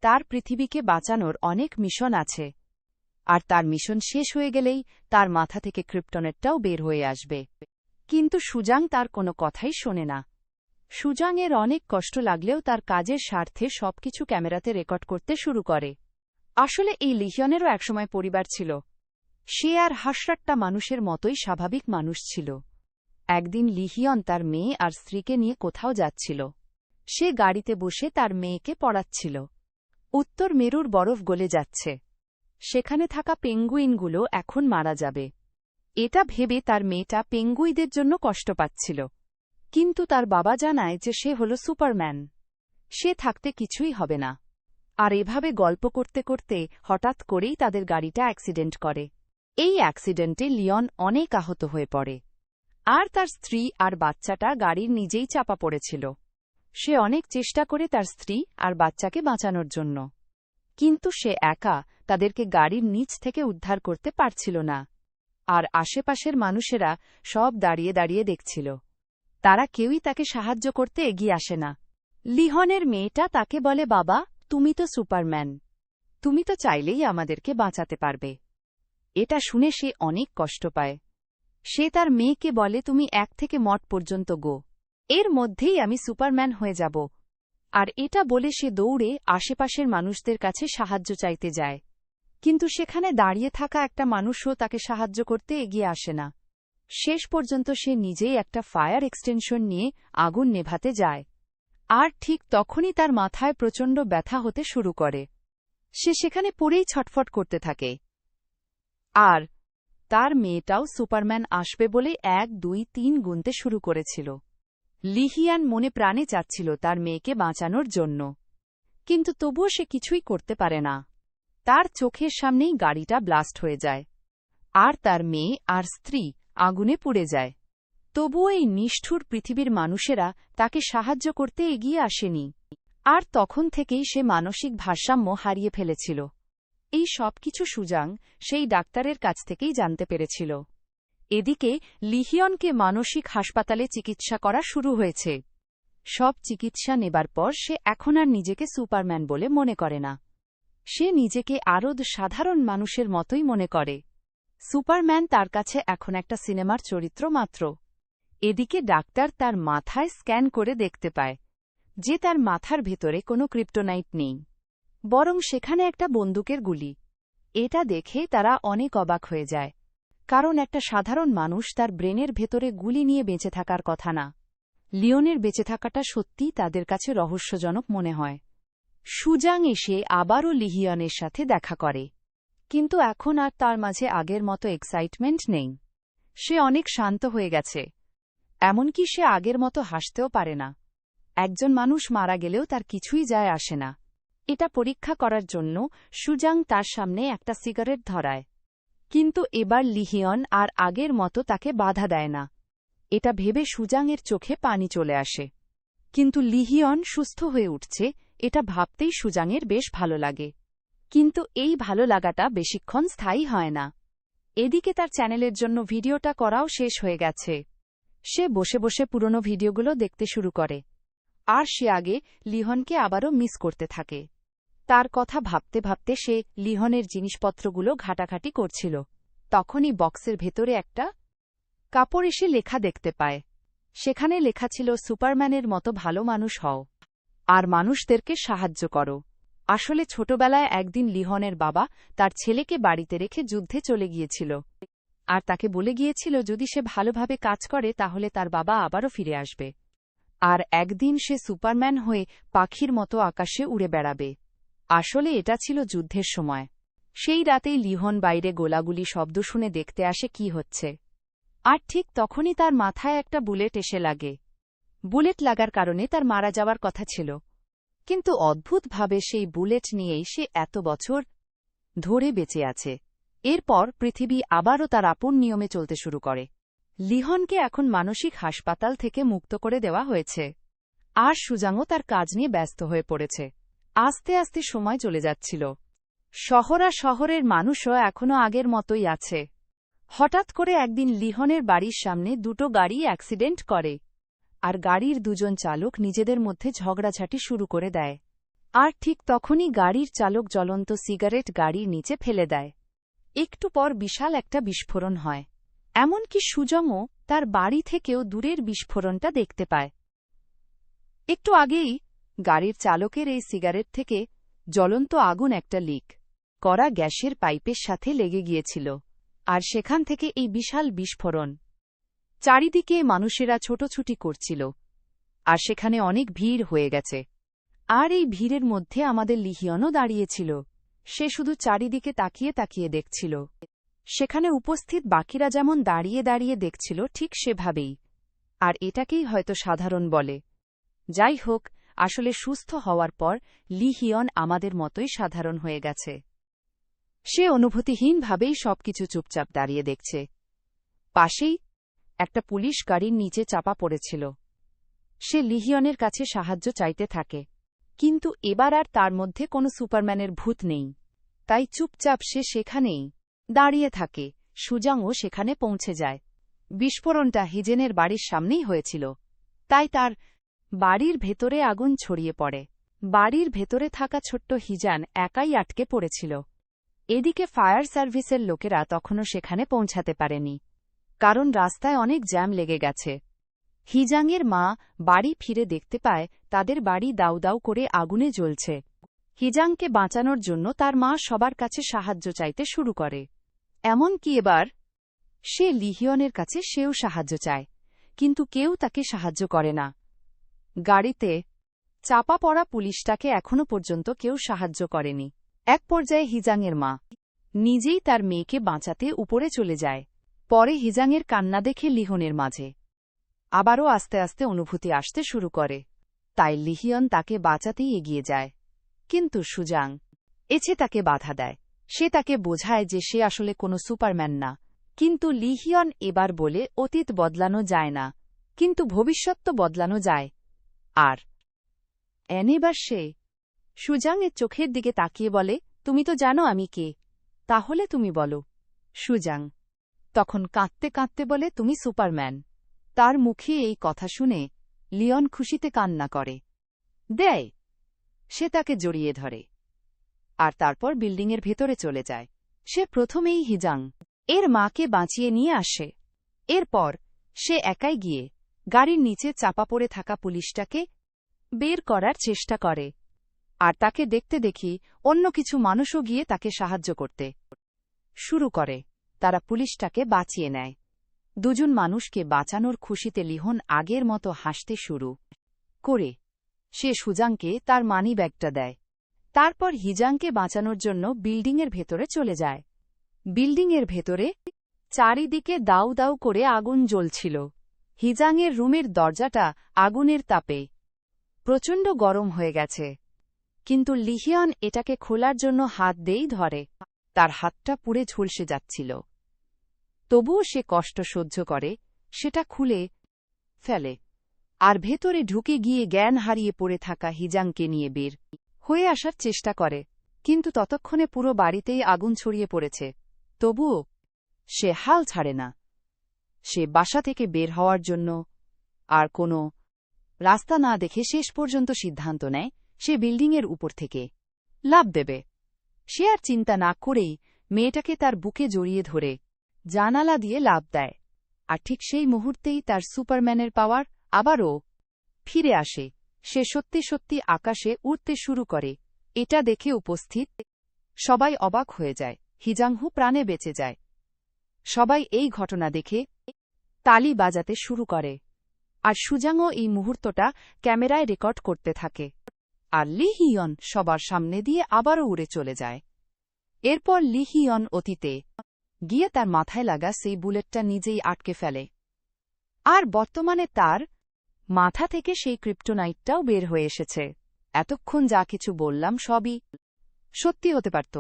[SPEAKER 1] তার পৃথিবীকে বাঁচানোর অনেক মিশন আছে, আর তার মিশন শেষ হয়ে গেলেই তার মাথা থেকে ক্রিপ্টনেটটাও বের হয়ে আসবে। কিন্তু সুজাং তার কোনো কথাই শোনে না। সুজাংয়ের অনেক কষ্ট লাগলেও তার কাজের স্বার্থে সবকিছু ক্যামেরাতে রেকর্ড করতে শুরু করে। আসলে এই লিহিয়নেরও একসময় পরিবার ছিল। সে আর হাসরাট্টা মানুষের মতোই স্বাভাবিক মানুষ ছিল। একদিন লিহিয়ন তার মেয়ে আর স্ত্রীকে নিয়ে কোথাও যাচ্ছিল। সে গাড়িতে বসে তার মেয়েকে পড়াচ্ছিল। উত্তর মেরুর বরফ গলে যাচ্ছে। সেখানে থাকা পেঙ্গুইনগুলো এখন মারা যাবে। এটা ভেবে তার মেয়েটা পেঙ্গুইদের জন্য কষ্ট পাচ্ছিল। কিন্তু তার বাবা জানায় যে সে হল সুপারম্যান, সে থাকতে কিছুই হবে না। আর এভাবে গল্প করতে করতে হঠাৎ করেই তাদের গাড়িটা অ্যাক্সিডেন্ট করে। এই অ্যাক্সিডেন্টে লিওন অনেক আহত হয়ে পড়ে, আর তার স্ত্রী আর বাচ্চাটা গাড়ির নিজেই চাপা পড়েছিল। সে অনেক চেষ্টা করে তার স্ত্রী আর বাচ্চাকে বাঁচানোর জন্য, কিন্তু সে একা তাদেরকে গাড়ির নিচ থেকে উদ্ধার করতে পারছিল না। আর আশেপাশের মানুষেরা সব দাঁড়িয়ে দাঁড়িয়ে দেখছিল। তারা কেউই তাকে সাহায্য করতে এগিয়ে আসে না। লিহনের মেয়েটা তাকে বলে, বাবা, তুমি তো সুপারম্যান, তুমি তো চাইলেই আমাদেরকে বাঁচাতে পারবে। এটা শুনে সে অনেক কষ্ট পায়। সে তার মেয়েকে বলে, তুমি 1 থেকে মঠ পর্যন্ত গো, এর মধ্যেই আমি সুপারম্যান হয়ে যাব। আর এটা বলে সে দৌড়ে আশেপাশের মানুষদের কাছে সাহায্য চাইতে যায়। কিন্তু সেখানে দাঁড়িয়ে থাকা একটা মানুষও তাকে সাহায্য করতে এগিয়ে আসে না। শেষ পর্যন্ত সে নিজেই একটা ফায়ার এক্সটেনশন নিয়ে আগুন নেভাতে যায়। আর ঠিক তখনই তার মাথায় প্রচণ্ড ব্যথা হতে শুরু করে। সে সেখানে পড়েই ছটফট করতে থাকে। আর তার মেয়েটাও সুপারম্যান আসবে বলে 1, 2, 3 গুনতে শুরু করেছিল। লিহিয়ান মনে প্রাণে চাচ্ছিল তার মেয়েকে বাঁচানোর জন্য, কিন্তু তবুও সে কিছুই করতে পারে না। তার চোখের সামনেই গাড়িটা ব্লাস্ট হয়ে যায়, আর তার মেয়ে আর স্ত্রী আগুনে পুড়ে যায়। তবুও এই নিষ্ঠুর পৃথিবীর মানুষেরা তাকে সাহায্য করতে এগিয়ে আসেনি। আর তখন থেকেই সে মানসিক ভারসাম্য হারিয়ে ফেলেছিল। এই সবকিছু সুজাং সেই ডাক্তারের কাছ থেকেই জানতে পেরেছিল। এদিকে লিহিয়নকে মানসিক হাসপাতালে চিকিৎসা করা শুরু হয়েছে। সব চিকিৎসা নেবার পর সে এখন আর নিজেকে সুপারম্যান বলে মনে করে না। সে নিজেকে আরও সাধারণ মানুষের মতোই মনে করে। সুপারম্যান তার কাছে এখন একটা সিনেমার চরিত্র মাত্র। এদিকে ডাক্তার তার মাথায় স্ক্যান করে দেখতে পায় যে তার মাথার ভেতরে কোনো ক্রিপ্টোনাইট নেই, বরং সেখানে একটা বন্দুকের গুলি। এটা দেখে তারা অনেক অবাক হয়ে যায়, কারণ একটা সাধারণ মানুষ তার ব্রেনের ভেতরে গুলি নিয়ে বেঁচে থাকার কথা না। লিওনের বেঁচে থাকাটা সত্যিই তাদের কাছে রহস্যজনক মনে হয়। সুজাং এসে আবারও লিহিয়নের সাথে দেখা করে, কিন্তু এখন আর তার মাঝে আগের মতো এক্সাইটমেন্ট নেই। সে অনেক শান্ত হয়ে গেছে। এমনকি সে আগের মতো হাসতেও পারে না। একজন মানুষ মারা গেলেও তার কিছুই যায় আসে না। এটা পরীক্ষা করার জন্য সুজাং তার সামনে একটা সিগারেট ধরায়। কিন্তু এবার লিহিয়ন আর আগের মতো তাকে বাধা দেয় না। এটা ভেবে সুজাংয়ের চোখে পানি চলে আসে। কিন্তু লিহিয়ন সুস্থ হয়ে উঠছে, এটা ভাবতেই সুজাংয়ের বেশ ভালো লাগে। কিন্তু এই ভালো লাগাটা বেশিক্ষণ স্থায়ী হয় না। এদিকে তার চ্যানেলের জন্য ভিডিওটা করাও শেষ হয়ে গেছে। সে বসে বসে পুরনো ভিডিওগুলো দেখতে শুরু করে। আর সে আগে লিহনকে আবারও মিস করতে থাকে। তার কথা ভাবতে ভাবতে সে লিহনের জিনিসপত্রগুলো ঘাটাঘাটি করছিল। তখনই বক্সের ভেতরে একটা কাপড় এসে লেখা দেখতে পায়। সেখানে লেখা ছিল, সুপারম্যানের মতো ভালো মানুষ হও আর মানুষদেরকে সাহায্য করো। আসলে ছোটবেলায় একদিন লিহনের বাবা তার ছেলেকে বাড়িতে রেখে যুদ্ধে চলে গিয়েছিল। আর তাকে বলে গিয়েছিল যদি সে ভালোভাবে কাজ করে তাহলে তার বাবা আবারও ফিরে আসবে। আর একদিন সে সুপারম্যান হয়ে পাখির মতো আকাশে উড়ে বেড়াবে। আসলে এটা ছিল যুদ্ধের সময়। সেই রাতেই লিহন বাইরে গোলাগুলি শব্দ শুনে দেখতে আসে কি হচ্ছে। আর ঠিক তখনই তার মাথায় একটা বুলেট এসে লাগে। বুলেট লাগার কারণে তার মারা যাওয়ার কথা ছিল। কিন্তু অদ্ভুতভাবে সেই বুলেট নিয়েই সে এত বছর ধরে বেঁচে আছে। এরপর পৃথিবী আবারও তার আপন নিয়মে চলতে শুরু করে। লিহনকে এখন মানসিক হাসপাতাল থেকে মুক্ত করে দেওয়া হয়েছে। আর সুজাংও তার কাজ নিয়ে ব্যস্ত হয়ে পড়েছে। আস্তে আস্তে সময় চলে যাচ্ছিল। শহরের মানুষও এখনও আগের মতোই আছে। হঠাৎ করে একদিন লিহনের বাড়ির সামনে দুটো গাড়ি অ্যাক্সিডেন্ট করে। আর গাড়ির দুজন চালক নিজেদের মধ্যে ঝগড়াঝাটি শুরু করে দেয়। আর ঠিক তখনই গাড়ির চালক জ্বলন্ত সিগারেট গাড়ির নিচে ফেলে দেয়। একটু পর বিশাল একটা বিস্ফোরণ হয়। এমনকি সুজংও তার বাড়ি থেকেও দূরের বিস্ফোরণটা দেখতে পায়। একটু আগেই গাড়ির চালকের এই সিগারেট থেকে জ্বলন্ত আগুন একটা লিক করা গ্যাসের পাইপের সাথে লেগে গিয়েছিল। আর সেখান থেকে এই বিশাল বিস্ফোরণ। চারিদিকে মানুষেরা ছোটাছুটি করছিল। আর সেখানে অনেক ভিড় হয়ে গেছে। আর এই ভিড়ের মধ্যে আমাদের লিহিয়নও দাঁড়িয়েছিল। সে শুধু চারিদিকে তাকিয়ে তাকিয়ে দেখছিল। সেখানে উপস্থিত বাকিরা যেমন দাঁড়িয়ে দাঁড়িয়ে দেখছিল ঠিক সেভাবেই। আর এটাকেই হয়তো সাধারণ বলে। যাই হোক, আসলে সুস্থ হওয়ার পর লিহিয়ন আমাদের মতোই সাধারণ হয়ে গেছে। সে অনুভূতিহীনভাবেই সবকিছু চুপচাপ দাঁড়িয়ে দেখছে। পাশেই একটা পুলিশ গাড়ির নিচে চাপা পড়েছিল। সে লিহিয়নের কাছে সাহায্য চাইতে থাকে। কিন্তু এবার আর তার মধ্যে কোনো সুপারম্যানের ভূত নেই। তাই চুপচাপ সে সেখানেই দাঁড়িয়ে থাকে। সুজাংও সেখানে পৌঁছে যায়। বিস্ফোরণটা হিজেনের বাড়ির সামনেই হয়েছিল। তাই তার বাড়ির ভেতরে আগুন ছড়িয়ে পড়ে। বাড়ির ভেতরে থাকা ছোট্ট হিজান একাই আটকে পড়েছিল। এদিকে ফায়ার সার্ভিসের লোকেরা তখনও সেখানে পৌঁছাতে পারেনি। কারণ রাস্তায় অনেক জ্যাম লেগে গেছে। হিজাংয়ের মা বাড়ি ফিরে দেখতে পায় তাদের বাড়ি দাউ দাউ করে আগুনে জ্বলছে। হিজাংকে বাঁচানোর জন্য তার মা সবার কাছে সাহায্য চাইতে শুরু করে। এমনকি এবার সে লিহিয়নের কাছে সেও সাহায্য চায়। কিন্তু কেউ তাকে সাহায্য করে না। গাড়িতে চাপা পড়া পুলিশটাকে এখনো পর্যন্ত কেউ সাহায্য করেনি। এক পর্যায়ে হিজাংয়ের মা নিজেই তার মেয়েকে বাঁচাতে উপরে চলে যায়। পরে হিজাংয়ের কান্না দেখে লিহনের মাঝে আবারও আস্তে আস্তে অনুভূতি আসতে শুরু করে। তাই লিহিয়ন তাকে বাঁচাতেই এগিয়ে যায়। কিন্তু সুজাং এসে তাকে বাধা দেয়। সে তাকে বোঝায় যে সে আসলে কোনো সুপারম্যান না। কিন্তু লিহিয়ন এবার বলে অতীত বদলানো যায় না, কিন্তু ভবিষ্যৎ তো বদলানো যায়। আর এবার সে সুজাংয়ের চোখের দিকে তাকিয়ে বলে, তুমি তো জানো আমি কে, তাহলে তুমি বলো। সুজাং তখন কাঁদতে কাঁদতে বলে, তুমি সুপারম্যান। তার মুখে এই কথা শুনে লিয়ন খুশিতে কান্না করে দেয়। সে তাকে জড়িয়ে ধরে আর তারপর বিল্ডিংয়ের ভেতরে চলে যায়। সে প্রথমেই হিজাং এর মাকে বাঁচিয়ে নিয়ে আসে। এরপর সে একাই গিয়ে গাড়ির নিচে চাপা পড়ে থাকা পুলিশটাকে বের করার চেষ্টা করে। আর তাকে দেখতে দেখি অন্য কিছু মানুষও গিয়ে তাকে সাহায্য করতে শুরু করে। তারা পুলিশটাকে বাঁচিয়ে নেয়। দুজন মানুষকে বাঁচানোর খুশিতে লিহন আগের মতো হাসতে শুরু করে। সে সুজাংকে তার মানিব্যাগটা দেয় তারপর হিজাংকে বাঁচানোর জন্য বিল্ডিংয়ের ভেতরে চলে যায়। বিল্ডিংয়ের ভেতরে চারিদিকে দাউ দাউ করে আগুন জ্বলছিল। হিজাংয়ের রুমের দরজাটা আগুনের তাপে প্রচণ্ড গরম হয়ে গেছে, কিন্তু লিহিয়ন এটাকে খোলার জন্য হাত দিয়েই ধরে। তার হাতটা পুড়ে ঝলসে যাচ্ছিল, তবুও সে কষ্ট সহ্য করে সেটা খুলে ফেলে আর ভেতরে ঢুকে গিয়ে জ্ঞান হারিয়ে পড়ে থাকা হিজাংকে নিয়ে বের হয়ে আসার চেষ্টা করে। কিন্তু ততক্ষণে পুরো বাড়িতেই আগুন ছড়িয়ে পড়েছে। তবুও সে হাল ছাড়ে না। সে বাসা থেকে বের হওয়ার জন্য আর কোনো রাস্তা না দেখে শেষ পর্যন্ত সিদ্ধান্ত নেয় সে বিল্ডিংয়ের উপর থেকে লাফ দেবে। সে আর চিন্তা না করেই মেয়েটাকে তার বুকে জড়িয়ে ধরে জানালা দিয়ে লাফ দেয়। আর ঠিক সেই মুহূর্তেই তার সুপারম্যানের পাওয়ার আবারও ফিরে আসে। সে সত্যি সত্যি আকাশে উড়তে শুরু করে। এটা দেখে উপস্থিত সবাই অবাক হয়ে যায়। হিজাংহু প্রাণে বেঁচে যায়। সবাই এই ঘটনা দেখে তালি বাজাতে শুরু করে, আর সুজাংও এই মুহূর্তটা ক্যামেরায় রেকর্ড করতে থাকে। আর লিহিয়ন সবার সামনে দিয়ে আবারও উড়ে চলে যায়। এরপর লিহিয়ন অতীতে গিয়ে তার মাথায় লাগা সেই বুলেটটা নিজেই আটকে ফেলে, আর বর্তমানে তার মাথা থেকে সেই ক্রিপ্টোনাইটটাও বের হয়ে এসেছে। এতক্ষণ যা কিছু বললাম সবই সত্যি হতে পারত,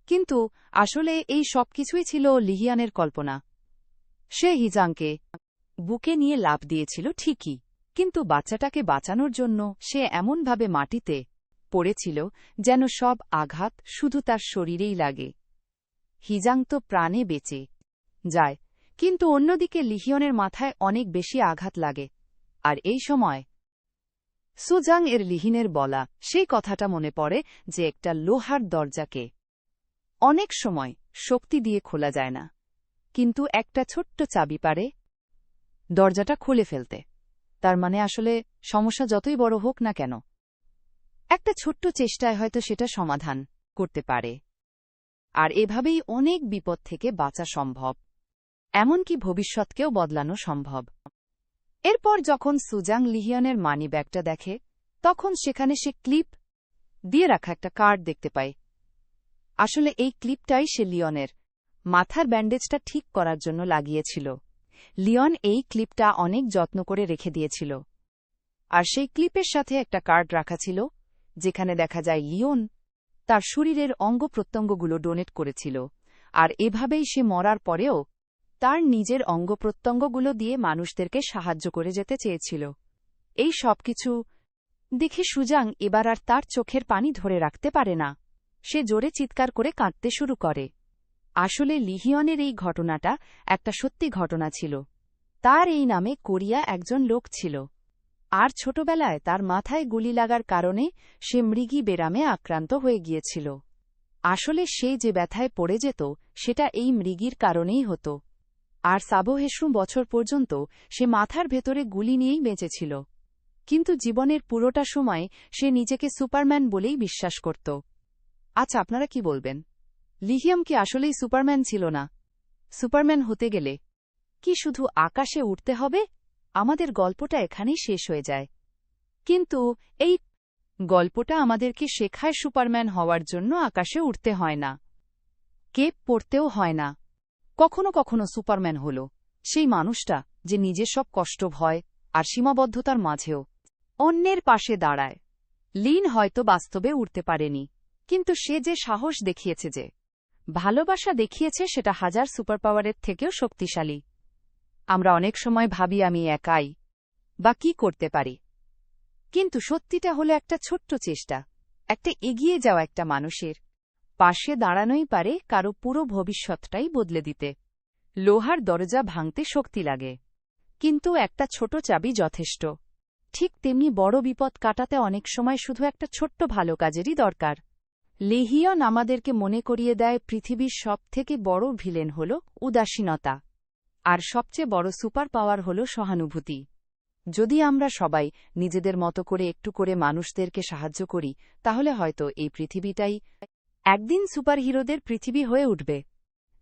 [SPEAKER 1] কিন্তু আসলে এই সবকিছুই ছিল লিহিয়ানের কল্পনা। সে হিজাংকে বুকে নিয়ে লাফ দিয়েছিল ঠিকই, কিন্তু বাচ্চাটাকে বাঁচানোর জন্য সে এমনভাবে মাটিতে পড়েছিল যেন সব আঘাত শুধু তার শরীরেই লাগে। হিজাং তো প্রাণে বেঁচে যায়, কিন্তু অন্যদিকে লিহিয়নের মাথায় অনেক বেশি আঘাত লাগে। আর এই সময় সুজাং এর লিহিনের বলা সেই কথাটা মনে পড়ে যে একটা লোহার দরজাকে অনেক সময় শক্তি দিয়ে খোলা যায় না, কিন্তু একটা ছোট্ট চাবি পারে দরজাটা খুলে ফেলতে। তার মানে আসলে সমস্যা যতই বড় হোক না কেন, একটা ছোট্ট চেষ্টায় হয়তো সেটা সমাধান করতে পারে। আর এভাবেই অনেক বিপদ থেকে বাঁচা সম্ভব, এমনকি ভবিষ্যৎকেও বদলানো সম্ভব। এরপর যখন সুজাং লিহিয়নের মানিব্যাগটা দেখে, তখন সেখানে সে ক্লিপ দিয়ে রাখা একটা কার্ড দেখতে পায়। আসলে এই ক্লিপটাই সে লিওনের মাথার ব্যান্ডেজটা ঠিক করার জন্য লাগিয়েছিল। লিওন এই ক্লিপটা অনেক যত্ন করে রেখে দিয়েছিল, আর সেই ক্লিপের সাথে একটা কার্ড রাখা ছিল যেখানে দেখা যায় লিওন তার শরীরের অঙ্গপ্রত্যঙ্গগুলো ডোনেট করেছিল, আর এভাবেই সে মরার পরেও তার নিজের অঙ্গপ্রত্যঙ্গগুলো দিয়ে মানুষদেরকে সাহায্য করে যেতে চেয়েছিল। এই সবকিছু দেখে সুজাং এবার আর তার চোখের পানি ধরে রাখতে পারে না। সে জোরে চিৎকার করে কাঁদতে শুরু করে। আসলে লিহিয়নের এই ঘটনাটা একটা সত্যি ঘটনা ছিল। তার এই নামে কোরিয়া একজন লোক ছিল, আর ছোটবেলায় তার মাথায় গুলি লাগার কারণে সে মৃগী বেরামে আক্রান্ত হয়ে গিয়েছিল। আসলে সে যে ব্যথায় পড়ে যেত সেটা এই মৃগীর কারণেই হতো। আর ৭৭ বছর পর্যন্ত সে মাথার ভেতরে গুলি নিয়েই বেঁচেছিল, কিন্তু জীবনের পুরোটা সময় সে নিজেকে সুপারম্যান বলেই বিশ্বাস করত। আচ্ছা, আপনারা কি বলবেন? লিহিয়াম কি আসলেই সুপারম্যান ছিল না? সুপারম্যান হতে গেলে কি শুধু আকাশে উঠতে হবে? আমাদের গল্পটা এখানেই শেষ হয়ে যায়, কিন্তু এই গল্পটা আমাদেরকে শেখায় সুপারম্যান হওয়ার জন্য আকাশে উঠতে হয় না, কেপ পড়তেও হয় না। কখনো কখনো সুপারম্যান হল সেই মানুষটা যে নিজের সব কষ্ট, ভয় আর সীমাবদ্ধতার মাঝেও অন্যের পাশে দাঁড়ায়। লিন হয়তো বাস্তবে উঠতে পারেনি, কিন্তু সে যে সাহস দেখিয়েছে, যে ভালোবাসা দেখিয়েছে, সেটা হাজার সুপারপাওয়ারের থেকেও শক্তিশালী। আমরা অনেক সময় ভাবি আমি একাই বা কি করতে পারি, কিন্তু সত্যিটা হলো একটা ছোট্ট চেষ্টা, একটা এগিয়ে যাওয়া একটা মানুষের পাশে দাঁড়ানোই পারে কারো পুরো ভবিষ্যৎটাই বদলে দিতে। লোহার দরজা ভাঙতে শক্তি লাগে, কিন্তু একটা ছোট চাবি যথেষ্ট। ঠিক তেমনি বড় বিপদ কাটাতে অনেক সময় শুধু একটা ছোট্ট ভালো কাজেরই দরকার। লিহিয়ন আমাদেরকে মনে করিয়ে দেয় পৃথিবীর সবথেকে বড় ভিলেন হল উদাসীনতা, আর সবচেয়ে বড় সুপার পাওয়ার হল সহানুভূতি। যদি আমরা সবাই নিজেদের মতো করে একটু করে মানুষদেরকে সাহায্য করি, তাহলে হয়তো এই পৃথিবীটাই একদিন সুপারহিরোদের পৃথিবী হয়ে উঠবে।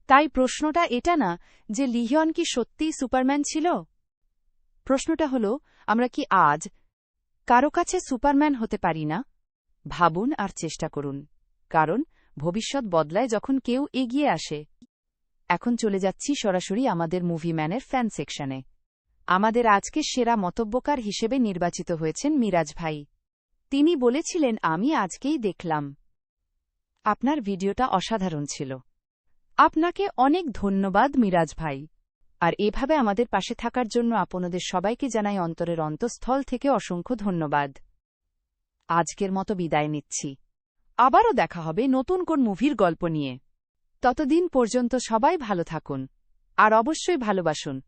[SPEAKER 1] তাই প্রশ্নটা এটা না যে লিহিয়ন কি সত্যিই সুপারম্যান ছিল। প্রশ্নটা হল, আমরা কি আজ কারো কাছে সুপারম্যান হতে পারি না? ভাবুন আর চেষ্টা করুন, কারণ ভবিষ্যৎ বদলায় যখন কেউ এগিয়ে আসে। এখন চলে যাচ্ছি সরাসরি আমাদের মুভিম্যানের ফ্যান সেকশনে। আমাদের আজকের সেরা মতব্যকার হিসেবে নির্বাচিত হয়েছেন মিরাজ ভাই। তিনি বলেছিলেন, আমি আজকেই দেখলাম। আপনার ভিডিওটা অসাধারণ ছিল। আপনাকে অনেক ধন্যবাদ মিরাজ ভাই। আর এভাবে আমাদের পাশে থাকার জন্য আপনাদের সবাইকে জানাই অন্তরের অন্তঃস্থল থেকে অসংখ্য ধন্যবাদ। আজকের মতো বিদায় নিচ্ছি। আবারও দেখা হবে নতুন কোন মুভির গল্প নিয়ে। ততদিন পর্যন্ত সবাই ভালো থাকুন আর অবশ্যই ভালোবাসুন।